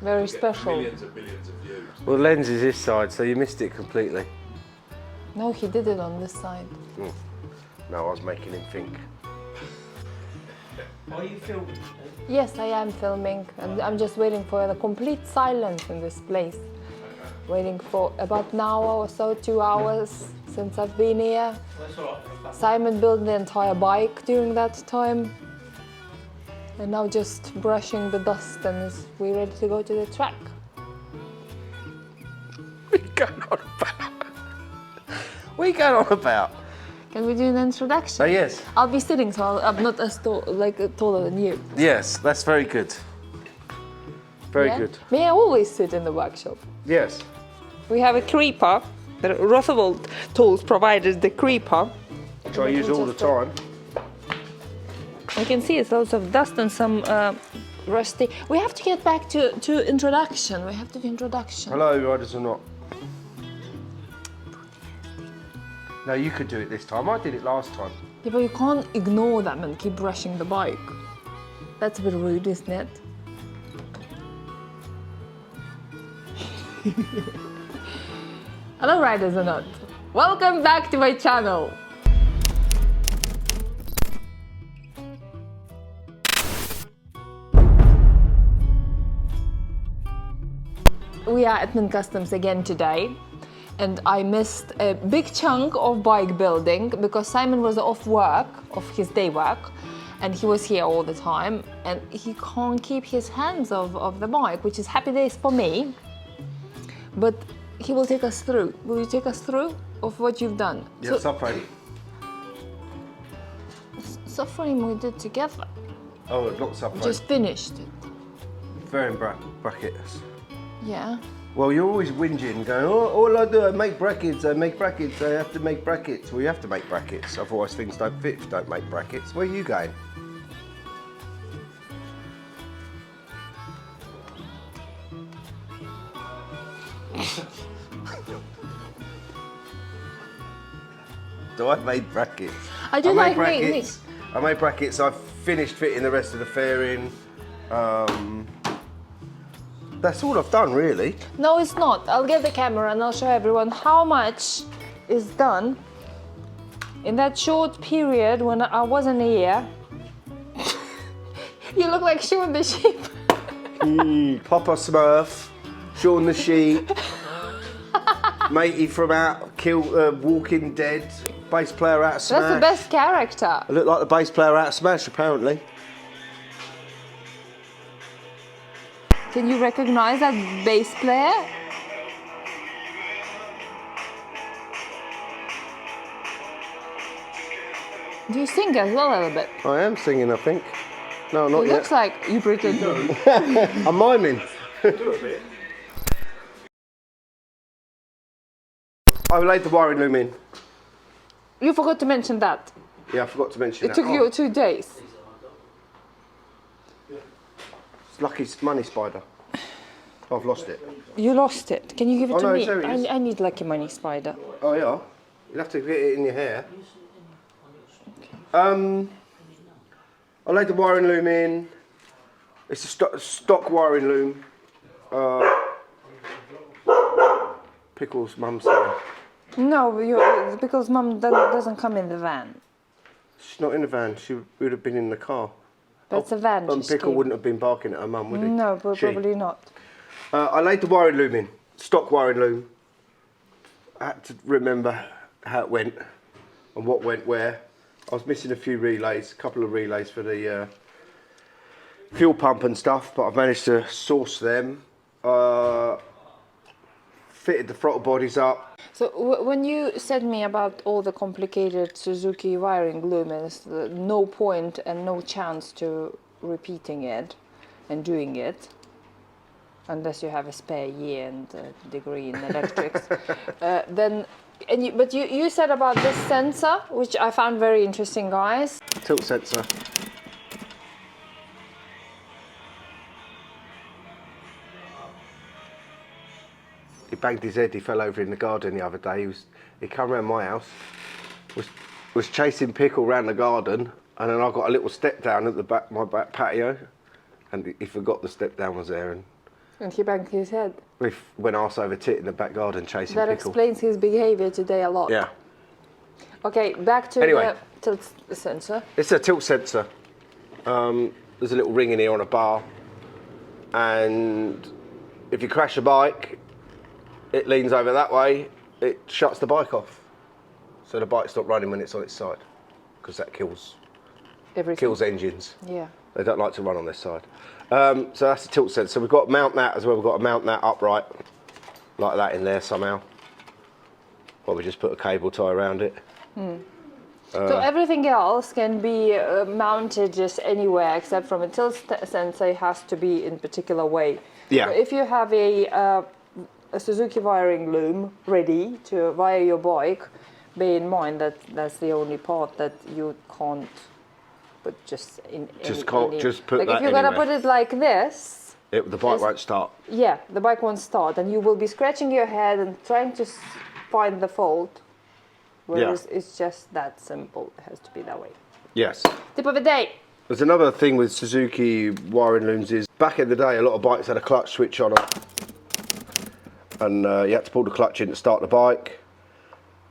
Very special. Millions and millions of views. Well, the lens is this side, so you missed it completely. No, he did it on this side. No, I was making him think. Are you filming? Yes, I am filming, and I'm just waiting for the complete silence in this place. Waiting for about an hour or so, 2 hours since I've been here. That's all right. Simon built the entire bike during that time. And now just brushing the dust, and we're ready to go to the track. What are you going on about? What are you going on about? Can we do an introduction? Oh, yes. I'll be sitting, so I'm not as taller than you. Yes, that's very good. Very Yeah? good. May I always sit in the workshop? Yes. We have a creeper. The Rotherwold Tools provided the creeper. Which I use all the time. You can see it's lots of dust and some rusty. We have to get back to introduction. We have to do introduction. Hello, riders or not. No, you could do it this time. I did it last time. Yeah, but you can't ignore them and keep brushing the bike. That's a bit rude, isn't it? Hello, riders or not. Welcome back to my channel. We are at Mint Customs again today, and I missed a big chunk of bike building because Simon was off work, off his day work, and he was here all the time, and he can't keep his hands off the bike, which is happy days for me. But he will take us through. Will you take us through of what you've done? Yes, subframe. Subframe we did together. Oh, not subframe. Just finished it. Fairing brackets. Yeah. Well, you're always whinging, going, oh, all I do, I make brackets, I have to make brackets. Well, you have to make brackets, otherwise things don't fit if you don't make brackets. Where are you going? So I made brackets. I do like brackets. I made brackets, I've finished fitting the rest of the fairing. That's all I've done, really. No, it's not. I'll get the camera and I'll show everyone how much is done in that short period when I wasn't here. You look like Shaun the Sheep. Papa Smurf, Shaun the Sheep, matey from Walking Dead, bass player out of Smash. That's the best character. I look like the bass player out of Smash, apparently. Can you recognize that bass player? Do you sing as well a little bit? I am singing, I think. No, not It yet. looks like you pretend. I'm miming. I laid the wiring loom in. You forgot to mention that. Yeah, I forgot to mention It that. took you 2 days. It's Lucky's money spider. I've lost it. You lost it. Can you give it to no, me? there it is. I need Lucky Money Spider. Oh yeah? You'll have to get it in your hair. I laid the wiring loom in. It's a stock wiring loom. Pickle's mum's here. No, because Mum doesn't come in the van. She's not in the van. She would have been in the car. That's a van. And she's Pickle keeping. wouldn't have been barking at her mum, would he? No, probably not. I laid the wiring loom in. Stock wiring loom. I had to remember how it went and what went where. I was missing a few relays, a couple of relays for the fuel pump and stuff, but I've managed to source them. Fitted the throttle bodies up. So when you said me about all the complicated Suzuki wiring lumens, no point and no chance to repeating it and doing it, unless you have a spare year and a degree in electrics, but you said about this sensor, which I found very interesting, guys. Tilt sensor. He banged his head, he fell over in the garden the other day. He come round my house, was chasing Pickle round the garden, and then I got a little step down at the back, my back patio, and he forgot the step down was there, And he banged his head. we went arse over tit in the back garden chasing That pickle. explains his behavior today a lot. Yeah. Okay, back to Anyway. the tilt sensor. It's a tilt sensor. There's a little ring in here on a bar, and if you crash a bike, it leans over that way, it shuts the bike off. So the bike's not running when it's on its side, because that kills Everything. engines. Yeah. They don't like to run on this side. So that's the tilt sensor. We've got to mount that as well. We've got to mount that upright, like that in there somehow. Or we just put a cable tie around it. So everything else can be mounted just anywhere except from a tilt sensor. It has to be in particular way. Yeah. So if you have a Suzuki wiring loom ready to wire your bike, bear in mind that that's the only part that you can't put just in. Just any, can't any, just put like that if you're gonna anywhere. put it like this, The bike won't start. yeah, the bike won't start, and you will be scratching your head and trying to find the fault. Whereas it's just that simple. It has to be that way. Yes. Tip of the day. There's another thing with Suzuki wiring looms is, back in the day, a lot of bikes had a clutch switch on them. And you had to pull the clutch in to start the bike.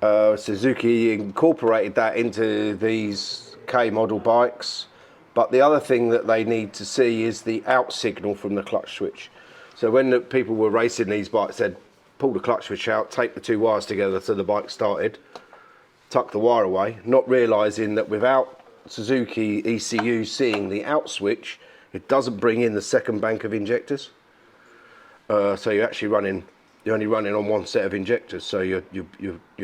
Suzuki incorporated that into these K model bikes. But the other thing that they need to see is the out signal from the clutch switch. So when the people were racing these bikes, they'd pull the clutch switch out, take the two wires together so the bike started, tuck the wire away, not realising that without Suzuki ECU seeing the out switch, it doesn't bring in the second bank of injectors. So you're only running on one set of injectors, so you're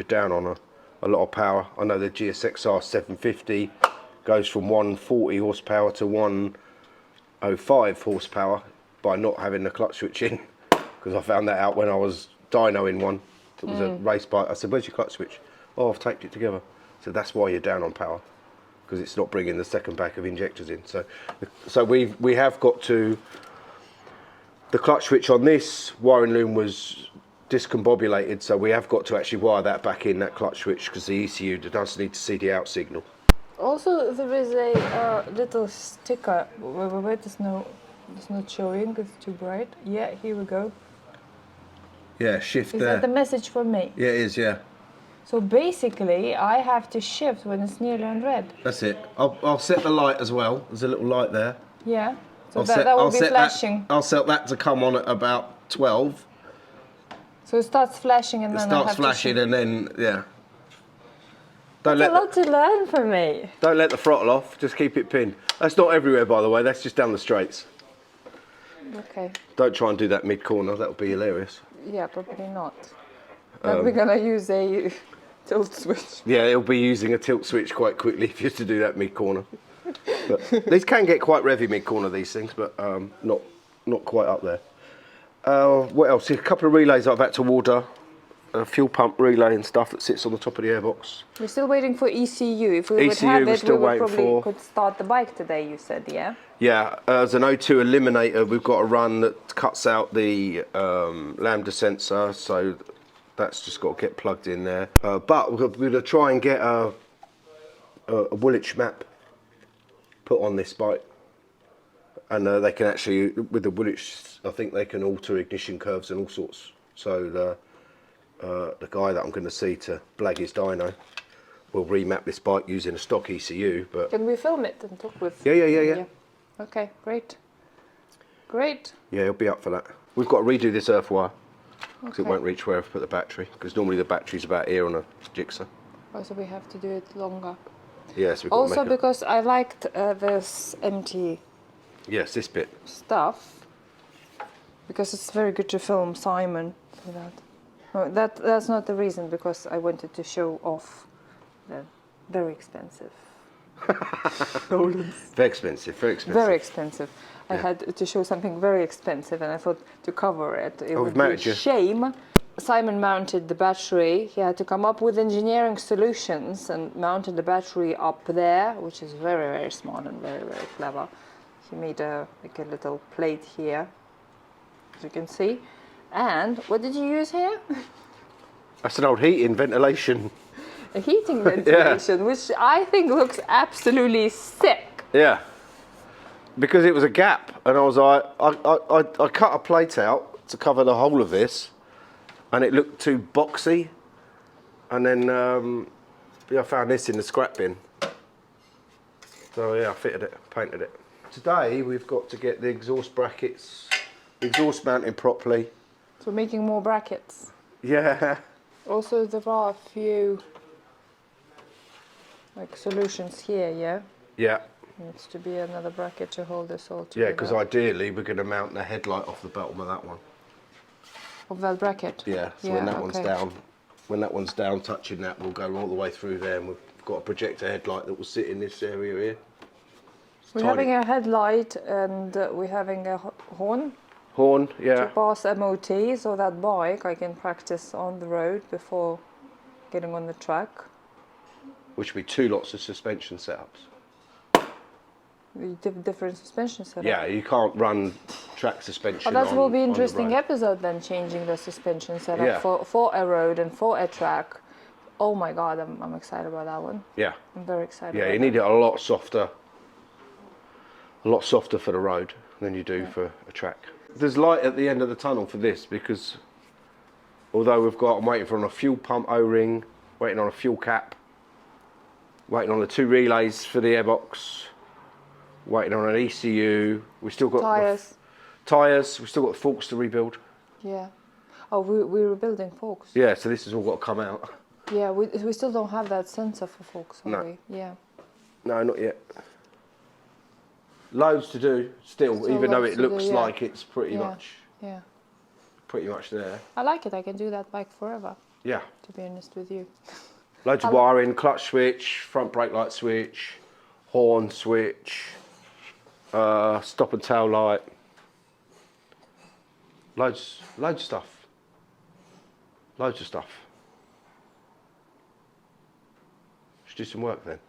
down on a lot of power. I know the GSXR 750 goes from 140 horsepower to 105 horsepower by not having the clutch switch in, because I found that out when I was dynoing one. It was a race bike. I said, "Where's your clutch switch?" "Oh, I've taped it together." So that's why you're down on power, because it's not bringing the second bank of injectors in. So we have got to. The clutch switch on this wiring loom was discombobulated, so we have got to actually wire that back in, that clutch switch, because the ECU does need to see the out signal. Also, there is a little sticker. Wait, it's not showing. It's too bright. Yeah, here we go. Yeah, shift Is there. that the message for me? Yeah, it is, yeah. So basically, I have to shift when it's nearly on red. That's it. I'll set the light as well. There's a little light there. Yeah. So that will be flashing. I'll set that to come on at about 12. So it starts flashing and It then I starts have flashing to and then, yeah. That's a lot to learn for me. Don't let the throttle off, just keep it pinned. That's not everywhere, by the way, that's just down the straights. Okay. Don't try and do that mid-corner, that would be hilarious. Yeah, probably not. But we're gonna use a tilt switch. Yeah, it'll be using a tilt switch quite quickly if you have to do that mid-corner. But these can get quite revvy mid-corner, these things, but not quite up there. What else? A couple of relays I've had to order. A fuel pump relay and stuff that sits on the top of the airbox. We're still waiting for ECU. If we would ECU have we're it, we still would waiting probably for. could start the bike today, you said, yeah? Yeah, there's an O2 eliminator we've got to run that cuts out the lambda sensor, so that's just got to get plugged in there. But we're going to try and get a Woolwich map put on this bike. And they can actually, with the Woolwich, I think they can alter ignition curves and all sorts. So the guy that I'm going to see to blag his dyno will remap this bike using a stock ECU. But Can we film it and talk with? Yeah. Okay, great. Great. Yeah, he'll be up for that. We've got to redo this earth wire because it Okay. won't reach where I've put the battery, because normally the battery's about here on a jigsaw. Also, we have to do it longer. Yes, we've got Also, to make because I liked this empty yes, this bit. stuff, because it's very good to film Simon with that. No, that's not the reason, because I wanted to show off the very expensive. Very expensive, very expensive. Very expensive. I Yeah. had to show something very expensive, and I thought to cover it, it would we've be a mounted you. shame. Simon mounted the battery. He had to come up with engineering solutions and mounted the battery up there, which is very, very smart and very, very clever. He made like a little plate here, as you can see. And what did you use here? That's an old heating ventilation. A heating ventilation, which I think looks absolutely sick. Yeah. because it was a gap, and I was like, I cut a plate out to cover the whole of this, and it looked too boxy, and then yeah, I found this in the scrap bin. So yeah, I fitted it, painted it. Today we've got to get the exhaust brackets, the exhaust mounted properly. So making more brackets. Yeah. Also, there are a few like solutions here, yeah? Yeah. Needs to be another bracket to hold this all together. Yeah, because ideally we're going to mount the headlight off the bottom of that one. Of that bracket? Yeah, so when that one's down, touching that, we'll go all the way through there, and we've got a projector headlight that will sit in this area here. We're having a headlight, and we're having a horn. Horn, yeah. To pass MOT, so that bike I can practice on the road before getting on the track. Which will be 2 lots of suspension setups. Different suspension setup. Yeah, you can't run track suspension. Oh, that will be on interesting the road. episode then, changing the suspension setup Yeah. for a road and for a track. Oh my god, I'm excited about that one. Yeah. I'm very excited. Yeah, you need it a lot softer for the road than you do for a track. There's light at the end of the tunnel for this, because although I'm waiting for a fuel pump O-ring, waiting on a fuel cap, waiting on the 2 relays for the airbox, waiting on an ECU. We still got tyres. We still got the forks to rebuild. Yeah. Oh, we were building forks. Yeah, so this has all got to come out. Yeah, we still don't have that sensor for forks, have we? Yeah. No, not yet. Loads to do still, even though it looks like it's pretty much there. I like it. I can do that bike forever. Yeah. To be honest with you. Loads of wiring, clutch switch, front brake light switch, horn switch, stop and tail light. Loads of stuff. Loads of stuff. Should do some work then.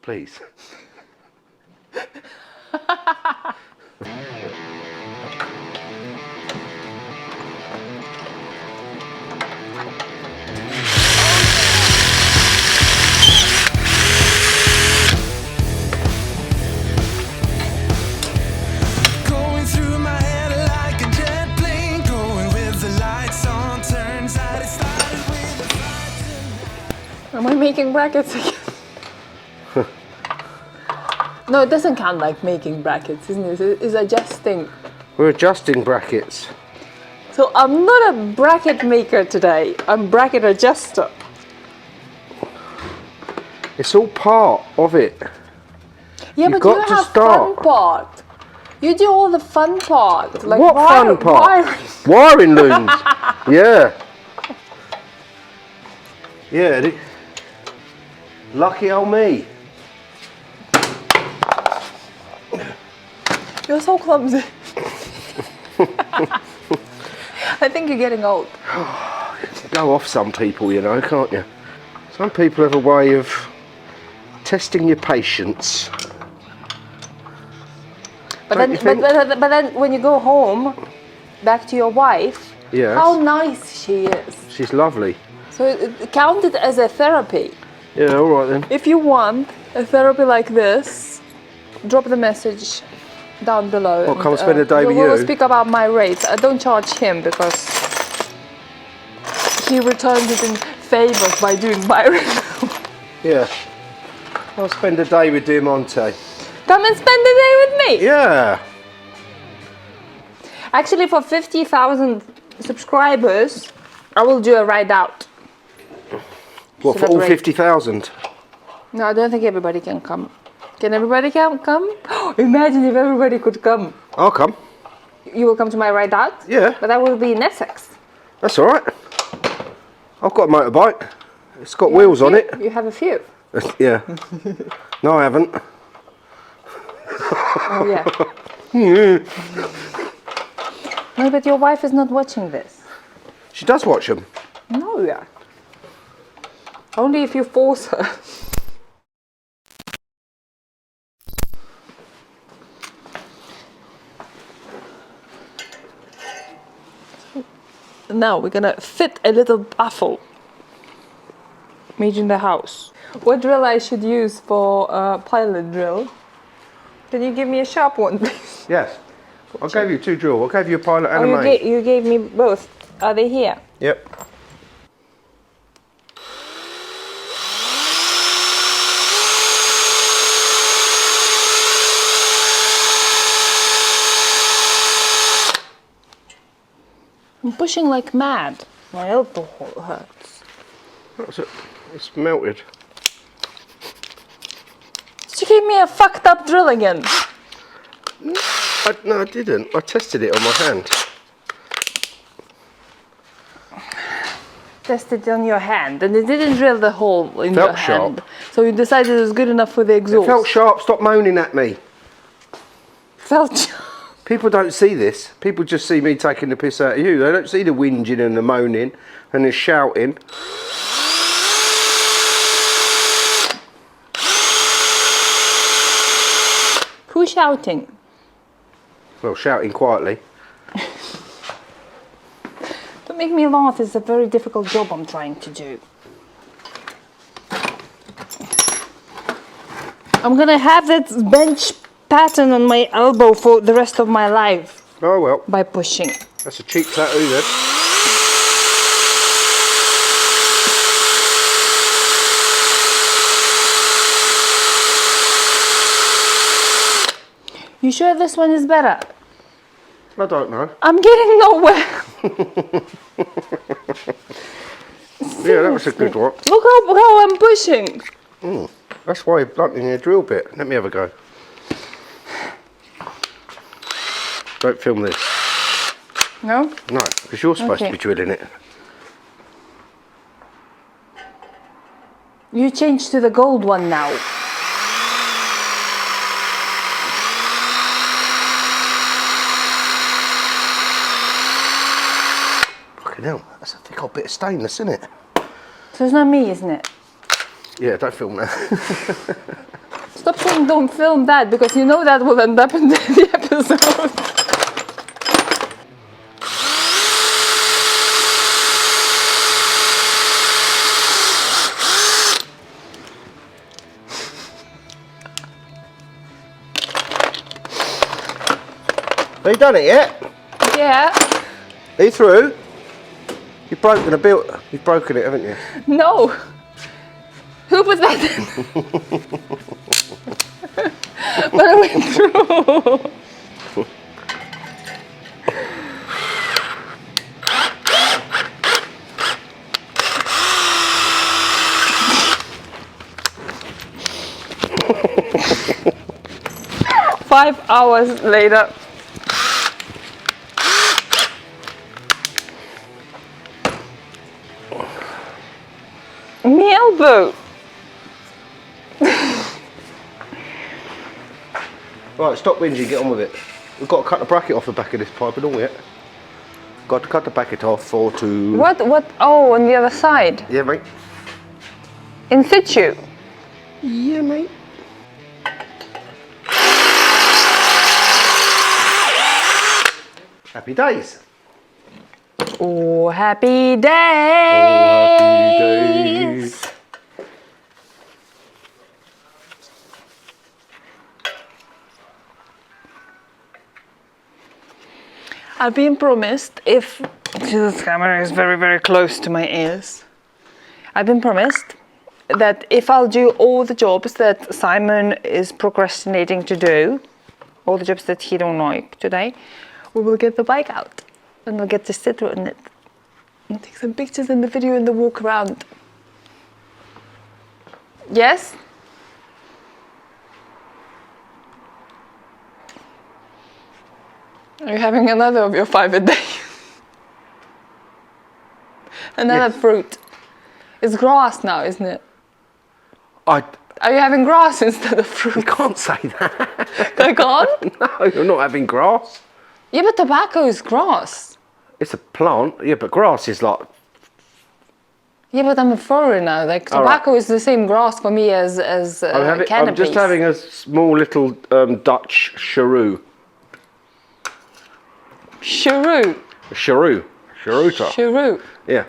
Please. Going through my head like a jet plane, going with the lights on. Turns out it started with a fight. Am I making brackets again? No, it doesn't count like making brackets, isn't it? It's adjusting. We're adjusting brackets. So I'm not a bracket maker today. I'm bracket adjuster. It's all part of it. Yeah, You've but got you to have start. fun part. You do all the fun part. Like What fun part? Wiring looms. Yeah. Yeah. Lucky old me. You're so clumsy. I think you're getting old. Go off some people, you know, can't you? Some people have a way of testing your patience. But Don't then, you think? but then when you go home, back to your wife, Yes. how nice she is. She's lovely. So count it as a therapy. Yeah, all right then. If you want a therapy like this, drop the message down below. What, come spend a day with We'll you? speak about my rates. I don't charge him because he returns it in favors by doing my rate. Yeah. I'll spend a day with Diamante. Come and spend the day with me. Yeah. Actually, for 50,000 subscribers, I will do a ride out. What, for all Celebrate. 50,000? No, I don't think everybody can come. Can everybody come? Imagine if everybody could come. I'll come. You will come to my ride out? Yeah. But I will be in Essex. That's all right. I've got a motorbike. It's got wheels on it. You have a few. Yeah. No, I haven't. Oh, yeah. No, but your wife is not watching this. She does watch them. No, yeah. Only if you force her. Now we're gonna fit a little baffle Made in the house. What drill I should use for pilot drill? Can you give me a sharp one, please? Yes. I gave you 2 drill. I gave you a pilot and a Oh, main. you gave me both. Are they here? Yep. I'm pushing like mad. My elbow hurts. That's it. It's melted. Did you give me a fucked up drill again? No, I didn't. I tested it on my hand. Tested on your hand, and it didn't drill the hole in Felt your hand. sharp. So you decided it was good enough for the exhaust. It felt sharp. Stop moaning at me. Felt sharp. People don't see this. People just see me taking the piss out of you. They don't see the whinging and the moaning and the shouting. Who's shouting? Well, shouting quietly. Don't make me laugh. It's a very difficult job I'm trying to do. I'm gonna have that bench pattern on my elbow for the rest of my life Oh well, by pushing. that's a cheap tattoo then. You sure this one is better? I don't know. I'm getting nowhere. Yeah, that was a good one. Look how I'm pushing. That's why you're blunting your drill bit. Let me have a go. Don't film this. No? No, because you're supposed to Okay. be drilling it. You changed to the gold one now. Fucking hell, that's a thick old bit of stainless, isn't it? So it's not me, isn't it? Yeah, don't film that. Stop saying don't film that, because you know that will end up in the episode. Have you done it yet? Yeah. Are you through? You've broken a bit. You've broken it, haven't you? No. Who put that in? But I went through. Five hours later. My elbow. Right, stop whinging, get on with it. We've got to cut the bracket off the back of this pipe and all yet. Got to cut the bracket off for two. What? Oh, on the other side. Yeah, mate. In situ. Yeah, mate. Happy days. Oh, happy days. Oh, happy days. I've been promised if this camera is very, very close to my ears. I've been promised that if I'll do all the jobs that Simon is procrastinating to do, all the jobs that he don't like today, we will get the bike out and we'll get to sit on it and take some pictures in the video and the walk around. Yes? Are you having another of your 5 a day? Another Yes. fruit. It's grass now, isn't it? I Are you having grass instead of fruit? can't say that. I can't? No, you're not having grass. Yeah, but tobacco is grass. It's a plant. Yeah, but grass is like. Yeah, but I'm a foreigner. Like All right. tobacco is the same grass for me as I'm cannabis. just having a small little Dutch cheroot. Cheroot. Cheroot. Cheroota. Cheroot. Yeah.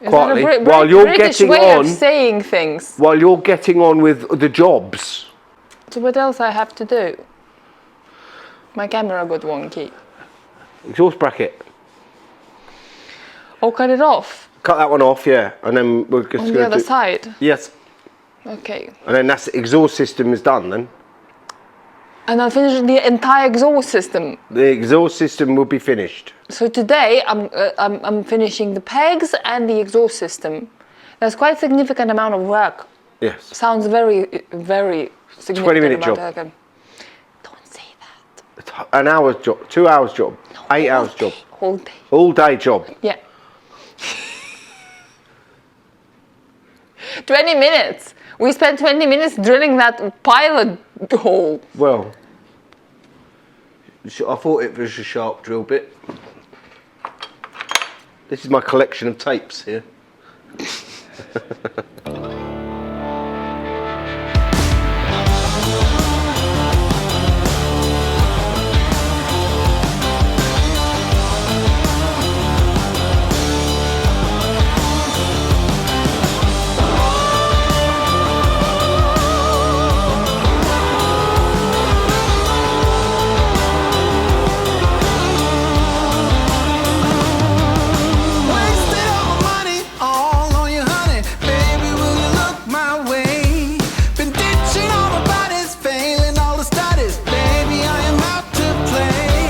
Is quietly that a while you're British getting way on. of saying things? While you're getting on with the jobs. So what else I have to do? My camera got wonky. Exhaust bracket. Oh, cut it off Cut that one off, yeah, and then we're just on the going other to. side. Yes, Okay. and then that's the exhaust system is done. Then And I'll finish the entire exhaust system. the exhaust system will be finished. So today I'm finishing the pegs and the exhaust system. That's quite a significant amount of work. Yes. Sounds very, very significant. 20-minute job. Don't say that. An hour's job, 2 hours job, 8 hours job, Whole day. all day job. Yeah. 20 minutes. We spent 20 minutes drilling that pilot hole. Well, I thought it was a sharp drill bit. This is my collection of tapes here. Wasted all my money, all on you, honey. Baby, will you look my way? Been ditching all my bodies, failing all the studies. Baby, I am out to play.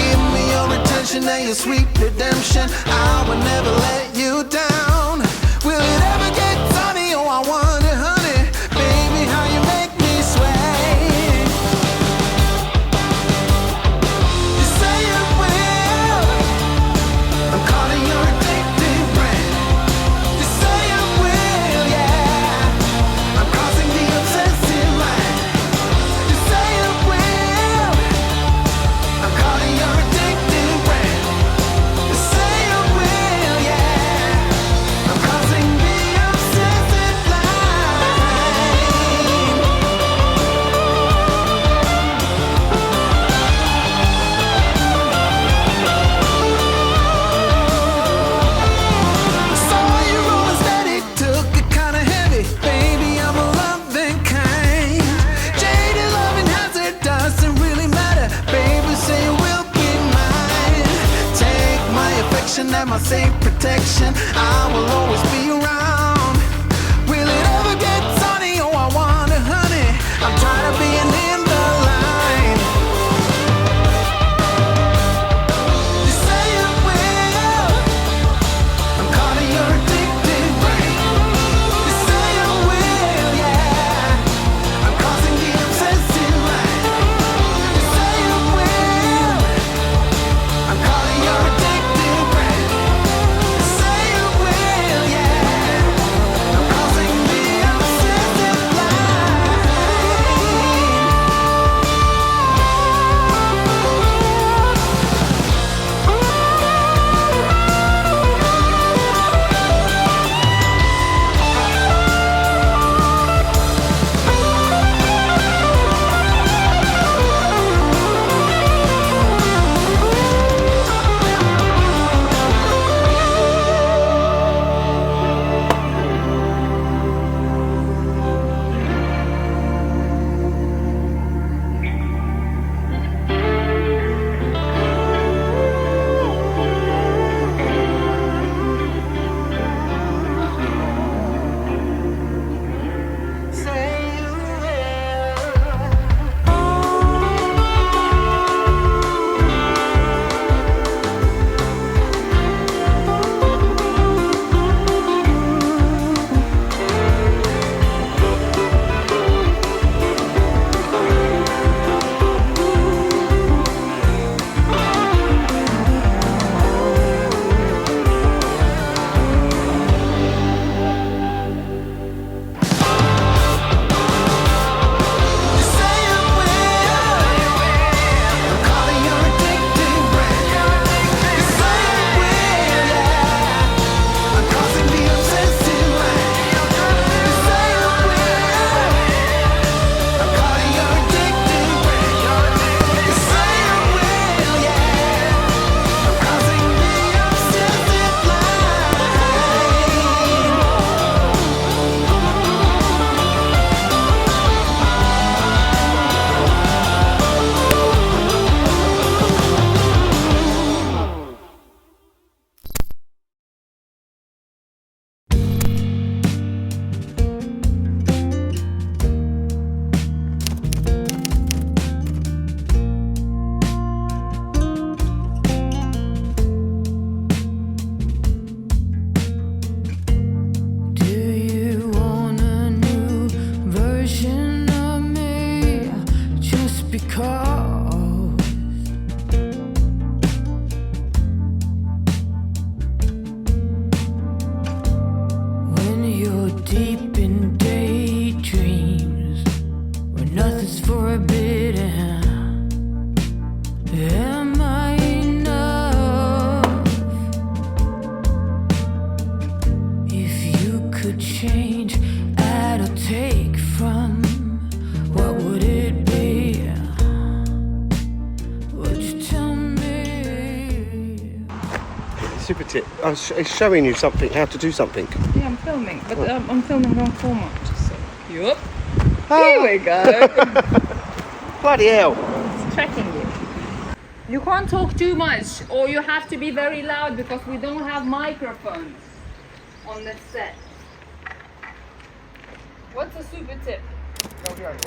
Give me your attention and your sweet redemption. I will never let you down. Will it ever get sunny? Oh, I wonder, honey. Baby, how you make me sway. You say it will. I'm calling your addictive brand. You say I will, yeah. I'm crossing the obsessive line. You say I will. I'm calling your addictive brand. You say I will, yeah. I'm crossing the obsessive line. Saw you rolling steady, took it kinda heavy. Baby, I'm a loving kind. Jaded loving hazard doesn't really matter. Baby, say you will be mine. Take my affection and my safe protection. I will always be around. Will it ever get sunny? Oh, I wonder, honey. I'm tired of being in the line. You say it will. I'm calling your addictive brain. You say I will, yeah. I'm crossing the obsessive line. You say I will. I'm calling your addictive brain. You say I will, yeah. select it. It's showing you something, how to do something. Yeah, I'm filming, but I'm filming wrong format. So, yup. Here we go. Bloody hell. It's tracking you. You can't talk too much, or you have to be very loud because we don't have microphones on the set. What's a super tip? You need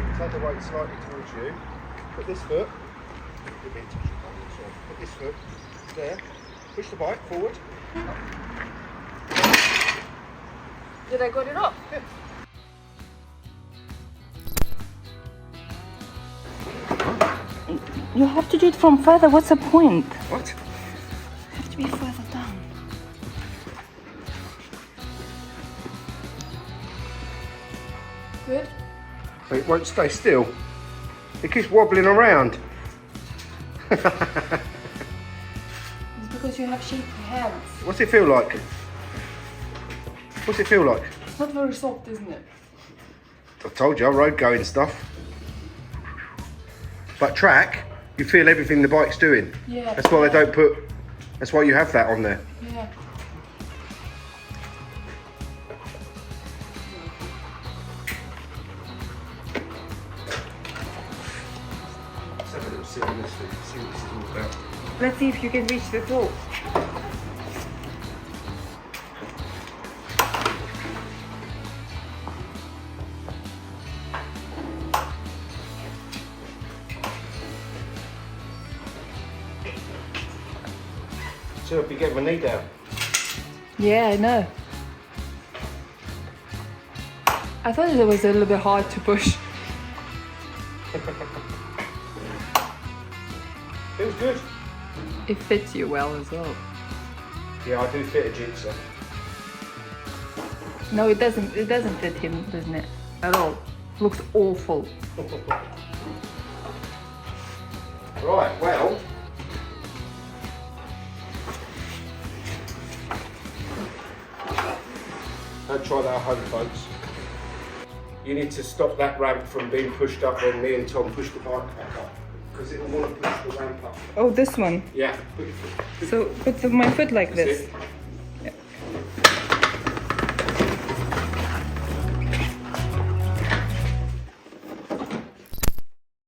to take the weight slightly towards you. Put this foot. Put this foot there. Push the bike forward. Did I got it up? Yeah. You have to do it from further. What's the point? What? You have to be further down. Good. So it won't stay still. It keeps wobbling around. It's because you have shaky hands. What's it feel like? What's it feel like? It's not very soft, isn't it? I told you, road going stuff. But track, you feel everything the bike's doing. Yeah. That's why they don't put. That's why you have that on there. Yeah. Let's have a little sit on this thing, see what this is all about. Let's see if you can reach the top. So I'll be getting my knee down. Yeah, I know. I thought it was a little bit hard to push. Feels good. It fits you well as well. Yeah, I do fit a jigsaw. No, it doesn't. It doesn't fit him, doesn't it? At all. Looks awful. Right, well. Don't try that at home, folks. You need to stop that ramp from being pushed up when me and Tom push the bike back up. Because it will want to push the ramp up. Oh, this one. Yeah. Put your foot. So put my foot like That's this. it.